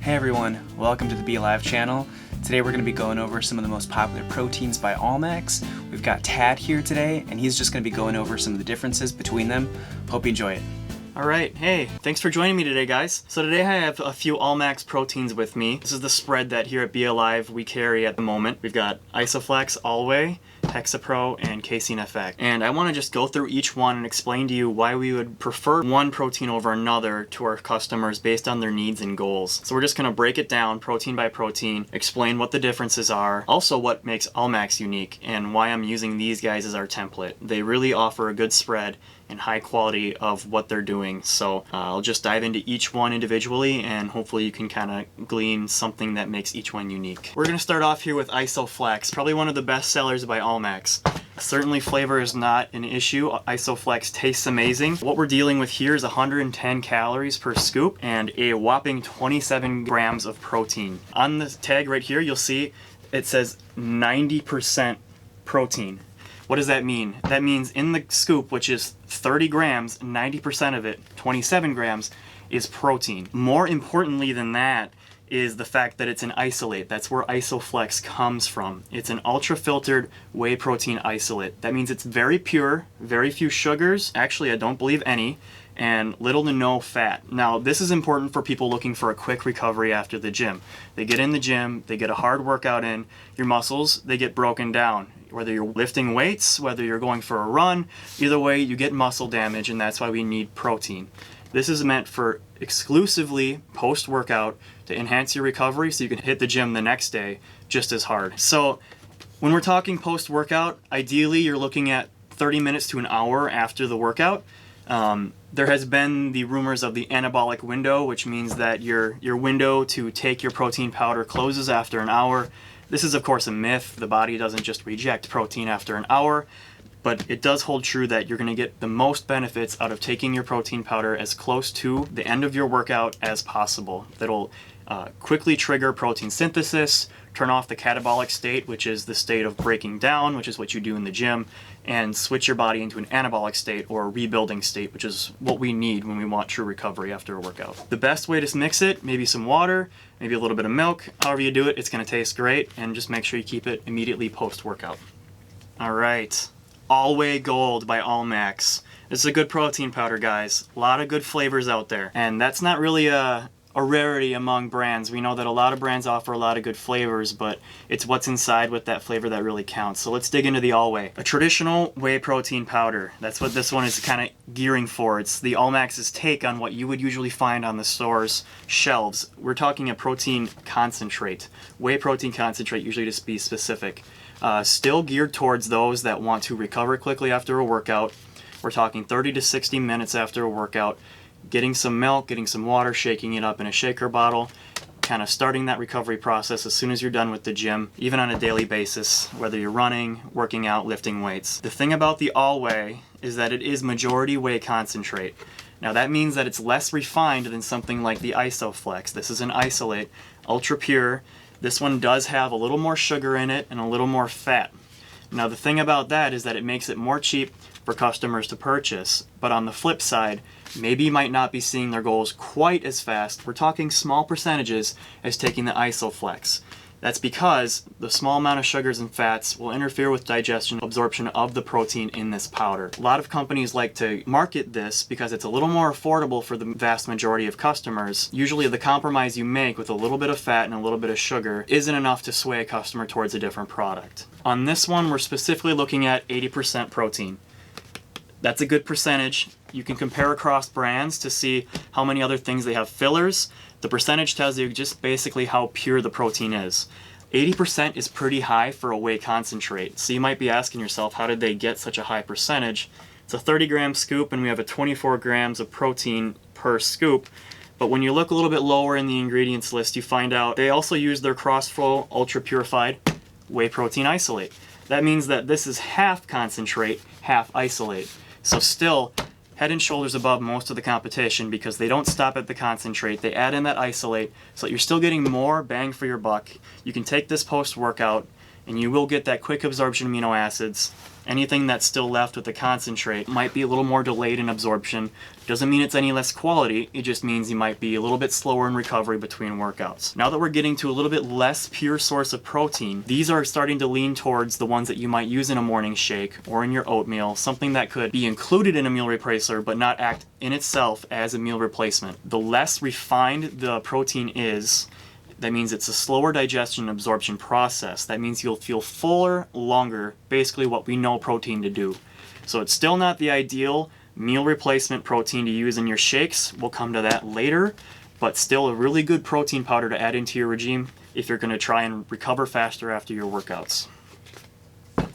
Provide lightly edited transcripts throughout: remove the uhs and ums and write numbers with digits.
Hey everyone, welcome to the Be Alive channel. Today we're going to be going over some of the most popular proteins by Allmax. We've got Tad here today, and he's just going to be going over some of the differences between them. Hope you enjoy it. Alright, hey, thanks for joining me today, guys. So today I have a few Allmax proteins with me. This is the spread that here at Be Alive we carry at the moment. We've got ISOFLEX, ALLWHEY, HEXAPRO, and Casein FX. And I want to just go through each one and explain to you why we would prefer one protein over another to our customers based on their needs and goals. So we're just going to break it down protein by protein, explain what the differences are, also what makes Allmax unique, and why I'm using these guys as our template. They really offer a good spread and high quality of what they're doing. So I'll just dive into each one individually and hopefully you can kind of glean something that makes each one unique. We're going to start off here with ISIL Flex, probably one of the best sellers by Allmax. Certainly flavor is not an issue. ISIL Flex tastes amazing. What we're dealing with here is 110 calories per scoop and a whopping 27 grams of protein. On the tag right here you'll see it says 90% protein. What does that mean? That means in the scoop, which is 30 grams, 90% of it, 27 grams, is protein. More importantly than that is the fact that it's an isolate. That's where ISOFLEX comes from. It's an ultra-filtered whey protein isolate. That means it's very pure, very few sugars, actually I don't believe any, and little to no fat. Now this is important for people looking for a quick recovery after the gym. They get in the gym, they get a hard workout in, your muscles, they get broken down. Whether you're lifting weights, whether you're going for a run, either way you get muscle damage, and that's why we need protein. This is meant for exclusively post-workout to enhance your recovery so you can hit the gym the next day just as hard. So when we're talking post-workout, ideally you're looking at 30 minutes to an hour after the workout. There has been the rumors of the anabolic window, which means that your window to take your protein powder closes after an hour. This is of course a myth. The body doesn't just reject protein after an hour, but it does hold true that you're going to get the most benefits out of taking your protein powder as close to the end of your workout as possible. That'll quickly trigger protein synthesis, turn off the catabolic state, which is the state of breaking down, which is what you do in the gym, and switch your body into an anabolic state or a rebuilding state, which is what we need when we want true recovery after a workout. The best way to mix it, maybe some water, maybe a little bit of milk, however you do it, it's going to taste great, and just make sure you keep it immediately post-workout. Alright, ALLWHEY Gold by Allmax. This is a good protein powder, guys. A lot of good flavors out there, and that's not really a rarity among brands. We know that a lot of brands offer a lot of good flavors, but it's what's inside with that flavor that really counts. So let's dig into the ALLWHEY. A traditional whey protein powder. That's what this one is kind of gearing for. It's the Allmax's take on what you would usually find on the store's shelves. We're talking a protein concentrate. Whey protein concentrate, usually to be specific. Still geared towards those that want to recover quickly after a workout. We're talking 30 to 60 minutes after a workout. Getting some milk, getting some water, shaking it up in a shaker bottle, kind of starting that recovery process as soon as you're done with the gym, even on a daily basis, whether you're running, working out, lifting weights. The thing about the ALLWHEY is that it is majority whey concentrate. Now that means that it's less refined than something like the ISOFLEX. This is an isolate, ultra pure. This one does have a little more sugar in it and a little more fat. Now the thing about that is that it makes it more cheap for customers to purchase, but on the flip side, maybe you might not be seeing their goals quite as fast. We're talking small percentages as taking the ISOFLEX. That's because the small amount of sugars and fats will interfere with digestion absorption of the protein in this powder. A lot of companies like to market this because it's a little more affordable for the vast majority of customers. Usually the compromise you make with a little bit of fat and a little bit of sugar isn't enough to sway a customer towards a different product. On this one, we're specifically looking at 80% protein. That's a good percentage. You can compare across brands to see how many other things they have fillers. The percentage tells you just basically how pure the protein is. 80% is pretty high for a whey concentrate. So you might be asking yourself, how did they get such a high percentage? It's a 30-gram scoop and we have a 24 grams of protein per scoop. But when you look a little bit lower in the ingredients list, you find out they also use their cross-flow ultra-purified whey protein isolate. That means that this is half concentrate, half isolate. So still head and shoulders above most of the competition because they don't stop at the concentrate. They add in that isolate so that you're still getting more bang for your buck. You can take this post-workout and you will get that quick absorption amino acids. Anything that's still left with the concentrate might be a little more delayed in absorption. Doesn't mean it's any less quality, it just means you might be a little bit slower in recovery between workouts. Now that we're getting to a little bit less pure source of protein, these are starting to lean towards the ones that you might use in a morning shake or in your oatmeal, something that could be included in a meal replacer but not act in itself as a meal replacement. The less refined the protein is, that means it's a slower digestion and absorption process. That means you'll feel fuller longer, basically what we know protein to do. So it's still not the ideal meal replacement protein to use in your shakes. We'll come to that later, but still a really good protein powder to add into your regime if you're going to try and recover faster after your workouts.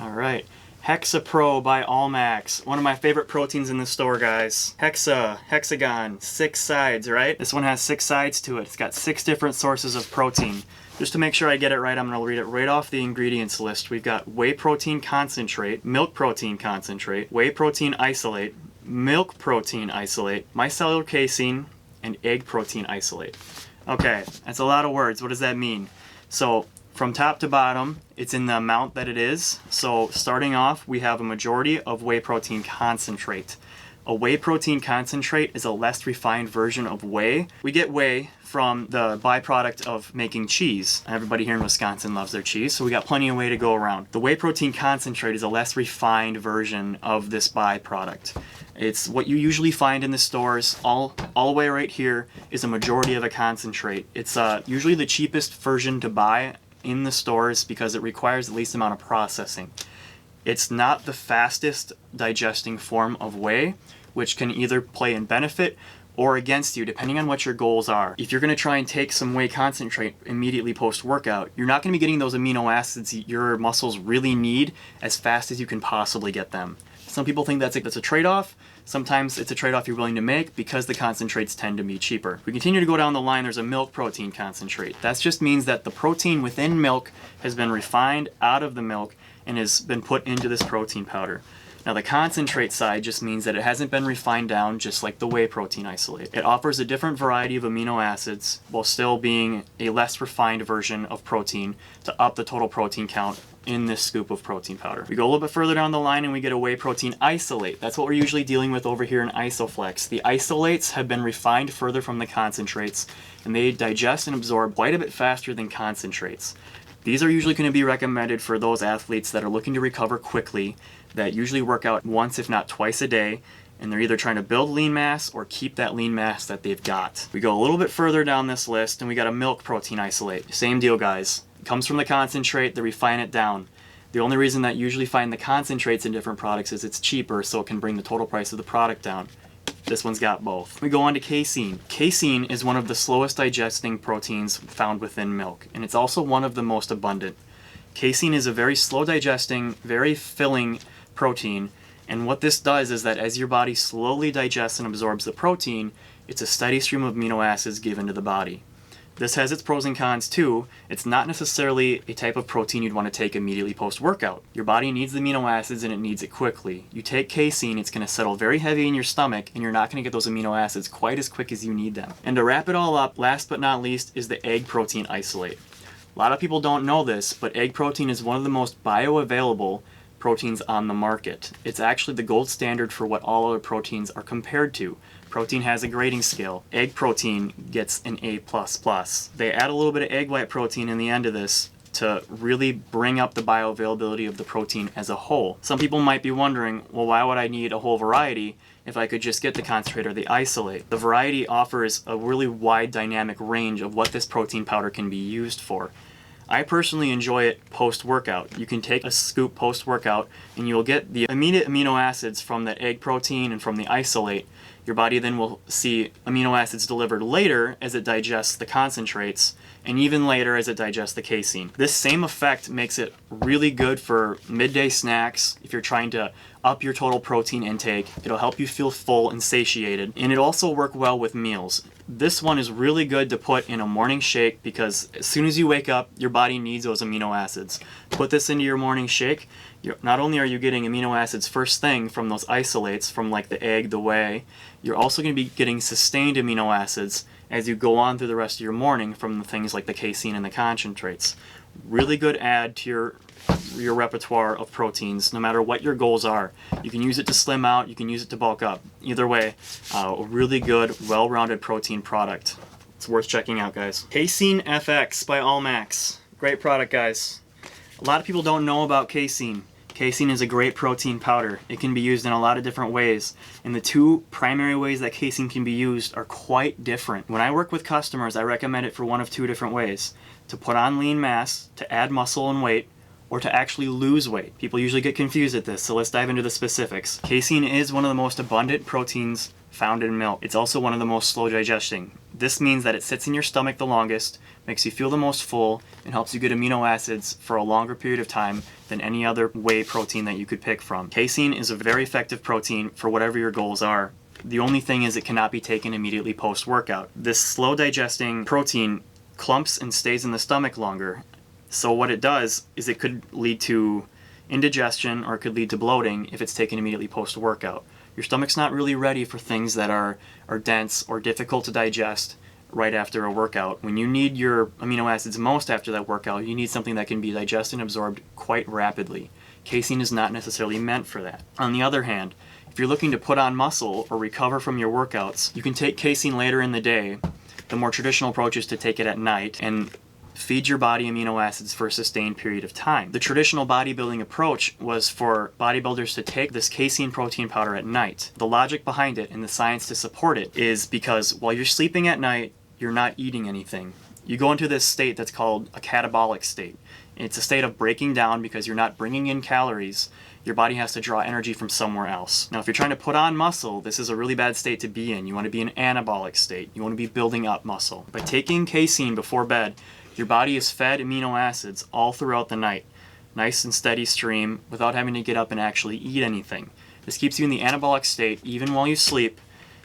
All right. HEXAPRO by Allmax. One of my favorite proteins in the store, guys. Hexa, hexagon, 6 sides, right? This one has 6 sides to it. It's got 6 different sources of protein. Just to make sure I get it right, I'm going to read it right off the ingredients list. We've got whey protein concentrate, milk protein concentrate, whey protein isolate, milk protein isolate, micellar casein, and egg protein isolate. Okay, that's a lot of words. What does that mean? So, from top to bottom, it's in the amount that it is. So starting off, we have a majority of whey protein concentrate. A whey protein concentrate is a less refined version of whey. We get whey from the byproduct of making cheese. Everybody here in Wisconsin loves their cheese, so we got plenty of whey to go around. The whey protein concentrate is a less refined version of this byproduct. It's what you usually find in the stores. ALLWHEY right here is a majority of a concentrate. It's usually the cheapest version to buy in the stores because it requires the least amount of processing. It's not the fastest digesting form of whey, which can either play in benefit or against you depending on what your goals are. If you're going to try and take some whey concentrate immediately post-workout, you're not going to be getting those amino acids your muscles really need as fast as you can possibly get them. Some people think that's a trade-off. Sometimes it's a trade-off you're willing to make because the concentrates tend to be cheaper. If we continue to go down the line, there's a milk protein concentrate. That just means that the protein within milk has been refined out of the milk and has been put into this protein powder. Now the concentrate side just means that it hasn't been refined down just like the whey protein isolate. It offers a different variety of amino acids while still being a less refined version of protein to up the total protein count in this scoop of protein powder. We go a little bit further down the line and we get a whey protein isolate. That's what we're usually dealing with over here in ISOFLEX. The isolates have been refined further from the concentrates and they digest and absorb quite a bit faster than concentrates. These are usually going to be recommended for those athletes that are looking to recover quickly, that usually work out once if not twice a day, and they're either trying to build lean mass or keep that lean mass that they've got. We go a little bit further down this list and we got a milk protein isolate. Same deal, guys. It comes from the concentrate, they refine it down. The only reason that you usually find the concentrates in different products is it's cheaper, so it can bring the total price of the product down. This one's got both. We go on to casein. Casein is one of the slowest digesting proteins found within milk, and it's also one of the most abundant. Casein is a very slow digesting, very filling protein, and what this does is that as your body slowly digests and absorbs the protein, it's a steady stream of amino acids given to the body. This has its pros and cons too. It's not necessarily a type of protein you'd want to take immediately post-workout. Your body needs the amino acids and it needs it quickly. You take casein, it's going to settle very heavy in your stomach and you're not going to get those amino acids quite as quick as you need them. And to wrap it all up, last but not least, is the egg protein isolate. A lot of people don't know this, but egg protein is one of the most bioavailable proteins on the market. It's actually the gold standard for what all other proteins are compared to. Protein has a grading scale. Egg protein gets an A++. They add a little bit of egg white protein in the end of this to really bring up the bioavailability of the protein as a whole. Some people might be wondering, well, why would I need a whole variety if I could just get the concentrate or the isolate? The variety offers a really wide dynamic range of what this protein powder can be used for. I personally enjoy it post-workout. You can take a scoop post-workout and you'll get the immediate amino acids from the egg protein and from the isolate. Your body then will see amino acids delivered later as it digests the concentrates, and even later as it digests the casein. This same effect makes it really good for midday snacks if you're trying to up your total protein intake. It'll help you feel full and satiated, and it'll also work well with meals. This one is really good to put in a morning shake because as soon as you wake up, your body needs those amino acids. Put this into your morning shake. Not only are you getting amino acids first thing from those isolates, from like the egg, the whey, you're also going to be getting sustained amino acids as you go on through the rest of your morning from the things like the casein and the concentrates. Really good add to your repertoire of proteins, no matter what your goals are. You can use it to slim out, you can use it to bulk up. Either way, a really good, well-rounded protein product. It's worth checking out, guys. Casein FX by Allmax. Great product, guys. A lot of people don't know about casein. Casein is a great protein powder. It can be used in a lot of different ways, and the two primary ways that casein can be used are quite different. When I work with customers, I recommend it for one of two different ways: to put on lean mass, to add muscle and weight, or to actually lose weight. People usually get confused at this, so let's dive into the specifics. Casein is one of the most abundant proteins found in milk. It's also one of the most slow digesting. This means that it sits in your stomach the longest, makes you feel the most full, and helps you get amino acids for a longer period of time than any other whey protein that you could pick from. Casein is a very effective protein for whatever your goals are. The only thing is it cannot be taken immediately post-workout. This slow digesting protein clumps and stays in the stomach longer. So what it does is it could lead to indigestion, or it could lead to bloating if it's taken immediately post-workout. Your stomach's not really ready for things that are dense or difficult to digest right after a workout. When you need your amino acids most after that workout, you need something that can be digested and absorbed quite rapidly. Casein is not necessarily meant for that. On the other hand, if you're looking to put on muscle or recover from your workouts, you can take casein later in the day. The more traditional approach is to take it at night and feed your body amino acids for a sustained period of time. The traditional bodybuilding approach was for bodybuilders to take this casein protein powder at night. The logic behind it and the science to support it is because while you're sleeping at night, you're not eating anything. You go into this state that's called a catabolic state. It's a state of breaking down because you're not bringing in calories. Your body has to draw energy from somewhere else. Now, if you're trying to put on muscle, this is a really bad state to be in. You want to be in an anabolic state. You want to be building up muscle. By taking casein before bed, your body is fed amino acids all throughout the night. Nice and steady stream without having to get up and actually eat anything. This keeps you in the anabolic state even while you sleep,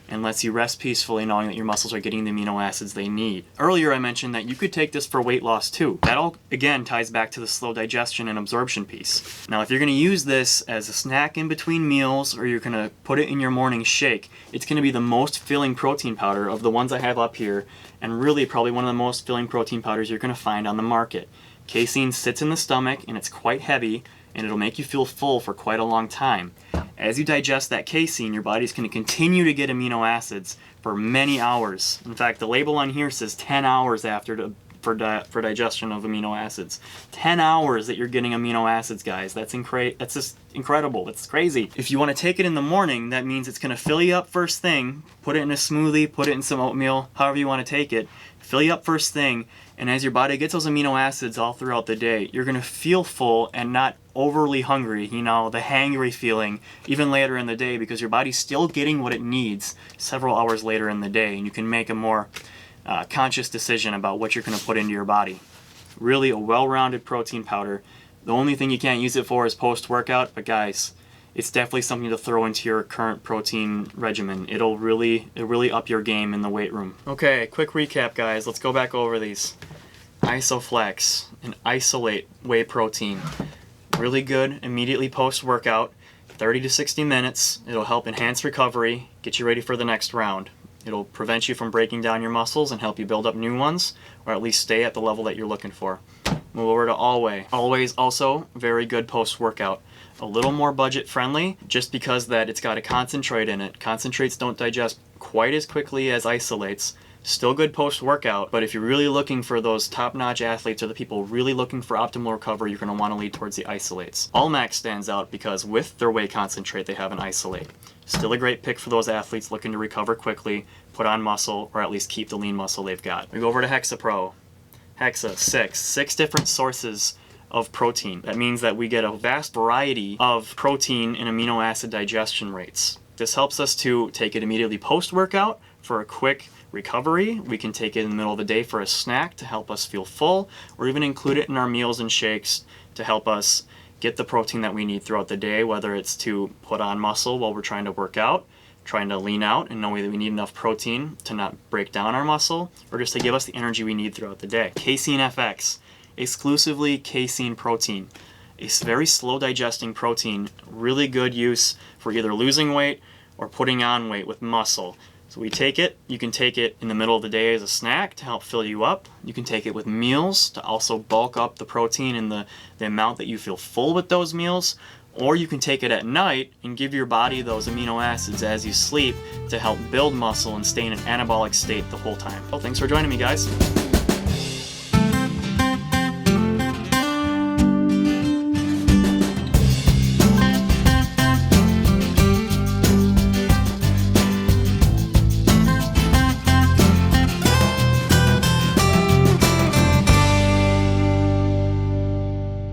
and lets you rest peacefully knowing that your muscles are getting the amino acids they need. Earlier I mentioned that you could take this for weight loss too. That all again ties back to the slow digestion and absorption piece. Now if you're going to use this as a snack in between meals, or you're going to put it in your morning shake, it's going to be the most filling protein powder of the ones I have up here, and really probably one of the most filling protein powders you're going to find on the market. Casein sits in the stomach and it's quite heavy, and it'll make you feel full for quite a long time. As you digest that casein, your body's going to continue to get amino acids for many hours. In fact, the label on here says 10 hours for digestion of amino acids. 10 hours that you're getting amino acids, guys. That's just incredible. That's crazy. If you want to take it in the morning, that means it's going to fill you up first thing. Put it in a smoothie, put it in some oatmeal, however you want to take it. Fill you up first thing, and as your body gets those amino acids all throughout the day, you're going to feel full and not overly hungry, the hangry feeling, even later in the day, because your body's still getting what it needs several hours later in the day, and you can make a more conscious decision about what you're going to put into your body. Really a well-rounded protein powder. The only thing you can't use it for is post-workout, but guys, it's definitely something to throw into your current protein regimen. It'll really up your game in the weight room. Okay, quick recap, guys. Let's go back over these. ISOFLEX, an isolate whey protein. Really good immediately post-workout, 30 to 60 minutes. It'll help enhance recovery, get you ready for the next round. It'll prevent you from breaking down your muscles and help you build up new ones, or at least stay at the level that you're looking for. Move over to ALLWHEY. ALLWHEY's also very good post-workout. A little more budget friendly, just because that it's got a concentrate in it. Concentrates don't digest quite as quickly as isolates. Still good post-workout, but if you're really looking for those top-notch athletes or the people really looking for optimal recovery, you're going to want to lead towards the isolates. Allmax stands out because with their whey concentrate, they have an isolate. Still a great pick for those athletes looking to recover quickly, put on muscle, or at least keep the lean muscle they've got. We go over to HEXAPRO. Hexa, six different sources of protein. That means that we get a vast variety of protein and amino acid digestion rates. This helps us to take it immediately post-workout for a quick recovery. We can take it in the middle of the day for a snack to help us feel full, or even include it in our meals and shakes to help us get the protein that we need throughout the day, whether it's to put on muscle while we're trying to work out, trying to lean out and knowing that we need enough protein to not break down our muscle, or just to give us the energy we need throughout the day. Casein FX, exclusively casein protein. A very slow digesting protein, really good use for either losing weight or putting on weight with muscle. So we take it, you can take it in the middle of the day as a snack to help fill you up. You can take it with meals to also bulk up the protein and the amount that you feel full with those meals. Or you can take it at night and give your body those amino acids as you sleep to help build muscle and stay in an anabolic state the whole time. Well, thanks for joining me, guys.